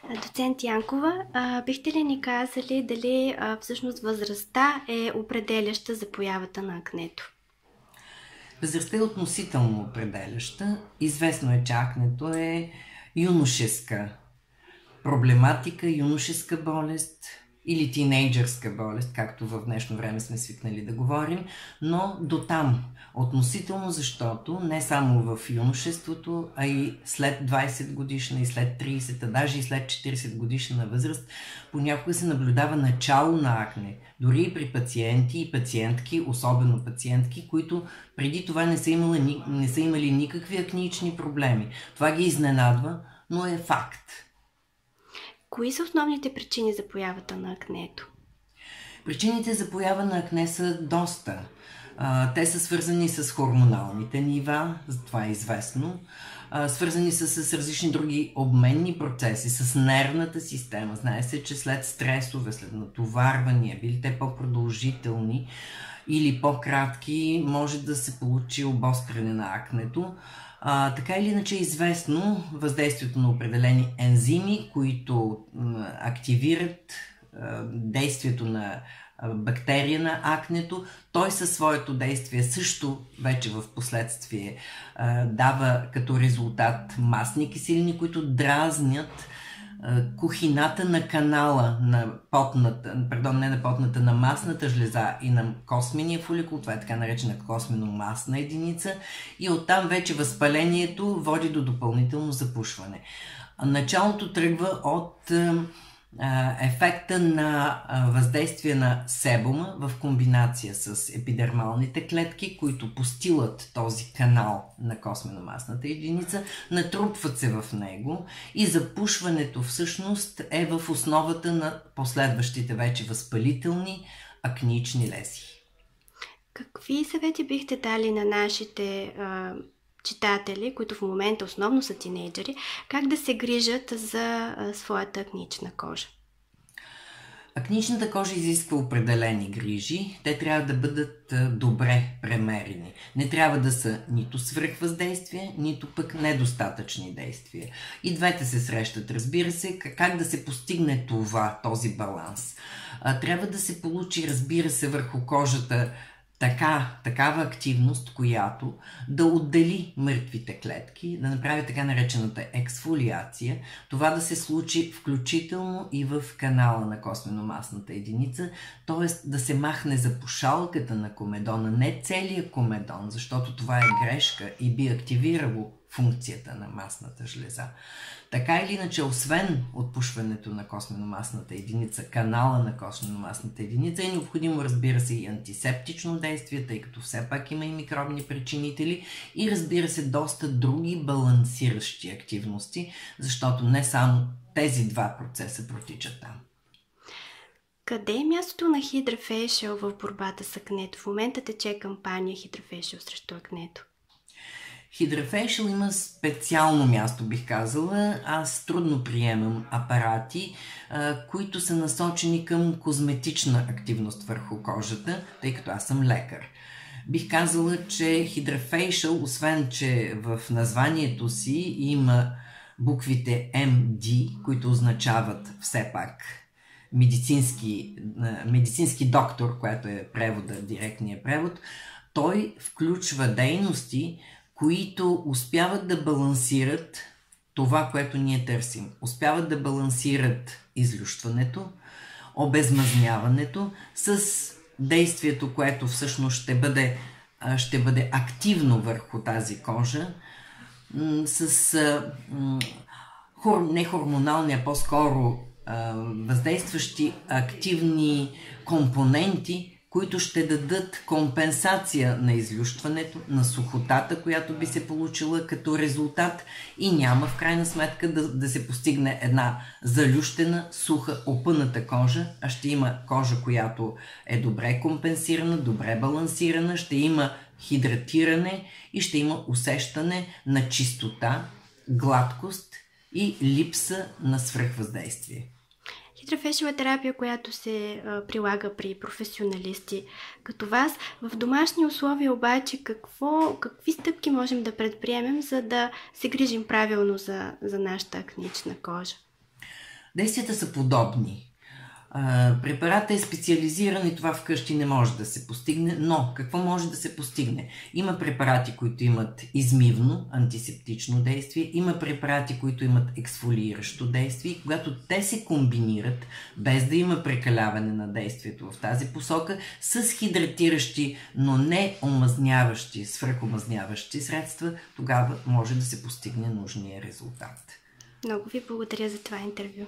Доцент Янкова, бихте ли ни казали дали всъщност възрастта е определяща за появата на акнето? Възрастта е относително определяща. Известно е, че акнето е юношеска проблематика, юношеска болест или тинейджърска болест, както в днешно време сме свикнали да говорим, но до там относително, защото не само в юношеството, а и след 20 годишна и след 30, даже и след 40 годишна възраст, понякога се наблюдава начало на акне. Дори и при пациенти и пациентки, особено пациентки, които преди това не са имали никакви акнични проблеми. Това ги изненадва, но е факт. Кои са основните причини за появата на акнето? Причините за поява на акне са доста. Те са свързани с хормоналните нива, това е известно, свързани са с различни други обменни процеси, с нервната система. Знае се, че след стресове, след натоварвания, били те по-продължителни или по-кратки, може да се получи обостряне на акнето. Така или иначе е известно въздействието на определени ензими, които активират действието на бактерия на акнето. Той със своето действие също вече в последствие дава като резултат масни киселини, които дразнят кухината на канала на на масната жлеза и на космения фоликул, това е така наречена космено-масна единица, и оттам вече възпалението води до допълнително запушване. Началото тръгва от ефекта на въздействие на себума в комбинация с епидермалните клетки, които постилат този канал на космено-масната единица, натрупват се в него и запушването всъщност е в основата на последващите вече възпалителни акнични лезии. Какви съвети бихте дали на нашите читатели, които в момента основно са тинейджери, как да се грижат за своята акнична кожа? Акничната кожа изисква определени грижи. Те трябва да бъдат добре премерени. Не трябва да са нито свръхвъздействие, нито пък недостатъчни действия. И двете се срещат, разбира се. Как да се постигне този баланс? Трябва да се получи, разбира се, върху кожата такава активност, която да отдели мъртвите клетки, да направи така наречената ексфолиация, това да се случи включително и в канала на космено-масната единица, т.е. да се махне запушалката на комедона, не целият комедон, защото това е грешка и би активирало функцията на масната жлеза. Така или иначе, освен отпушването на космено-масната единица, канала на космено-масната единица, е необходимо, разбира се, и антисептично действие, тъй като все пак има и микробни причинители, и разбира се, доста други балансиращи активности, защото не само тези два процеса протичат там. Къде е мястото на HydraFacial в борбата с акнето? В момента тече кампания HydraFacial срещу акнето. HydraFacial има специално място, бих казала. Аз трудно приемам апарати, които са насочени към козметична активност върху кожата, тъй като аз съм лекар. Бих казала, че HydraFacial, освен че в названието си има буквите MD, които означават все пак медицински доктор, което е превода, директния превод, той включва дейности, които успяват да балансират това, което ние търсим. Успяват да балансират излющването, обезмазняването с действието, което всъщност ще бъде активно върху тази кожа, с нехормонални, а по-скоро въздействащи активни компоненти, които ще дадат компенсация на излющването, на сухотата, която би се получила като резултат, и няма в крайна сметка да се постигне една залющена, суха, опъната кожа, а ще има кожа, която е добре компенсирана, добре балансирана, ще има хидратиране и ще има усещане на чистота, гладкост и липса на свръхвъздействие. HydraFacial е терапия, която се прилага при професионалисти като вас. В домашни условия обаче какви стъпки можем да предприемем, за да се грижим правилно за нашата акнична кожа? Действията са подобни. Препаратът е специализиран и това вкъщи не може да се постигне, но какво може да се постигне? Има препарати, които имат измивно, антисептично действие, има препарати, които имат ексфолииращо действие и когато те се комбинират, без да има прекаляване на действието в тази посока, с хидратиращи, но не омазняващи, свръхомазняващи средства, тогава може да се постигне нужния резултат. Много ви благодаря за това интервю.